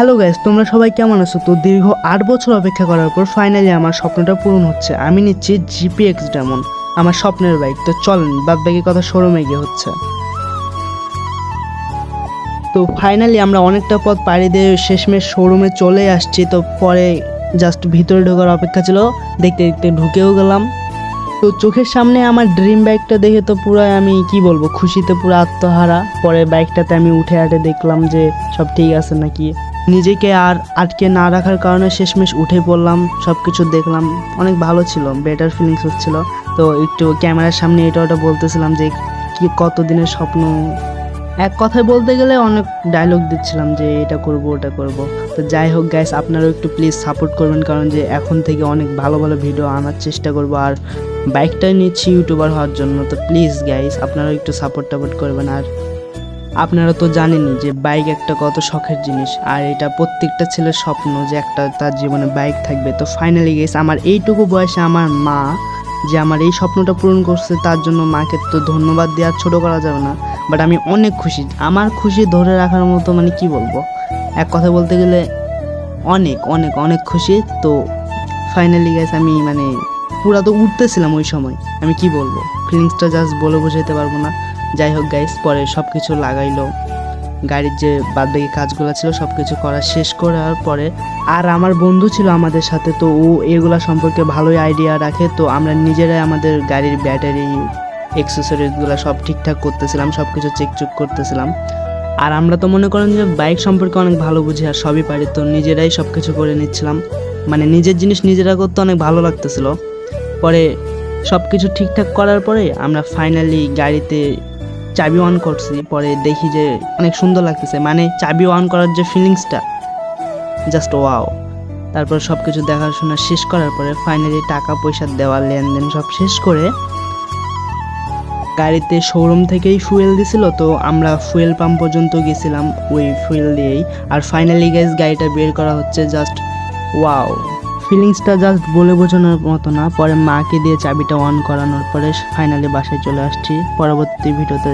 Hello guys, তোমরা সবাই কেমন আছো? তো দীর্ঘ 8 বছর অপেক্ষা করার পর ফাইনালি আমার স্বপ্নটা পূরণ হচ্ছে। আমি নিচ্ছি জিপিএক্স ডেমন, আমার স্বপ্নের বাইক। তো চলেন বাদ বাকি কথা শোরুমে গিয়ে হচ্ছে। তো ফাইনালি আমরা অনেকটা পথ পাড়ি দিয়ে শেষমেশ শোরুমে চলে আসছি। তো পরে জাস্ট ভিতরে ঢোকার অপেক্ষা ছিল, দেখতে দেখতে ঢুকেও গেলাম। তো চোখের সামনে আমার ড্রিম বাইকটা দেখে তো পুরো আমি কি বলবো, খুশিতে পুরো আত্মহারা। পরে বাইকটাতে আমি উঠে আটে দেখলাম যে সব ঠিক আছে নাকি। নিজেকে আর আটকে না রাখার কারণে শেষমেশ উঠে পড়লাম, সব কিছু দেখলাম, অনেক ভালো ছিল, বেটার ফিলিংস হচ্ছিল। তো একটু ক্যামেরার সামনে এটা ওটা বলতেছিলাম যে কি কত দিনের স্বপ্ন। এক কথায় বলতে গেলে অনেক ডায়লগ দিচ্ছিলাম যে এটা করব ওটা করব। তো যাই হোক গাইস, আপনারাও একটু প্লিজ সাপোর্ট করবেন, কারণ যে এখন থেকে অনেক ভালো ভালো ভিডিও আনার চেষ্টা করব। আর বাইকটাই নিচ্ছি ইউটিউবার হওয়ার জন্য। তো প্লিজ গাইস, আপনারাও একটু সাপোর্ট করবেন। আর আপনারা তো জানেনই যে বাইক একটা কত শখের জিনিস, আর এটা প্রত্যেকটা ছেলের স্বপ্ন যে একটা তার জীবনে বাইক থাকবে। তো ফাইনালি গাইস, আমার এইটুকু বয়সে আমার মা যে আমার এই স্বপ্নটা পূরণ করছে, তার জন্য মাকে তো ধন্যবাদ দেওয়ার ছোটো করা যাবে না। বাট আমি অনেক খুশি, আমার খুশি ধরে রাখার মতো মানে কি বলবো, এক কথা বলতে গেলে অনেক অনেক অনেক খুশি। তো ফাইনালি গাইস, আমি মানে পুরা তো উঠতেছিলাম ওই সময়, আমি কি বলবো, ফিলিংসটা জাস্ট বলে বোঝাতে পারবো না। যাই হোক গাইস, পরে সব কিছু লাগাইলো, গাড়ির যে বাদবাকি কাজগুলো ছিল সব কিছু করা শেষ করার পরে, আর আমার বন্ধু ছিল আমাদের সাথে, তো ও এগুলা সম্পর্কে ভালোই আইডিয়া রাখে। তো আমরা নিজেরাই আমাদের গাড়ির ব্যাটারি অ্যাক্সেসরিজগুলো সব ঠিকঠাক করতেছিলাম, সব কিছু চেক করতেছিলাম। আর আমরা তো মনে করেন যে বাইক সম্পর্কে অনেক ভালো বুঝি আর সবই পারি, তো নিজেরাই সব কিছু করে নিচ্ছিলাম। মানে নিজের জিনিস নিজেরা করতে অনেক ভালো লাগতেছিল। পরে সব কিছু ঠিকঠাক করার পরে আমরা ফাইনালি গাড়িতে চাবি অন করছি। পরে দেখি যে অনেক সুন্দর লাগতেছে, মানে চাবি অন করার যে ফিলিংসটা, জাস্ট ওয়াও। তারপর সব কিছু দেখাশোনা শেষ করার পরে ফাইনালি টাকা পয়সা দেওয়া লেনদেন সব শেষ করে গাড়িতে শোরুম থেকেই ফুয়েল দিছিল, তো আমরা ফুয়েল পাম্প পর্যন্ত গেছিলাম ওই ফুয়েল দিয়েই। আর ফাইনালি গাইস, গাড়িটা বের করা হচ্ছে, জাস্ট ওয়াও, ফিলিংসটা জাস্ট বলে বোঝানোর মতো না। পরে মাকে দিয়ে চাবিটা অন করানোর পরে ফাইনালি বাসায় চলে আসছি। পরবর্তী ভিডিওতে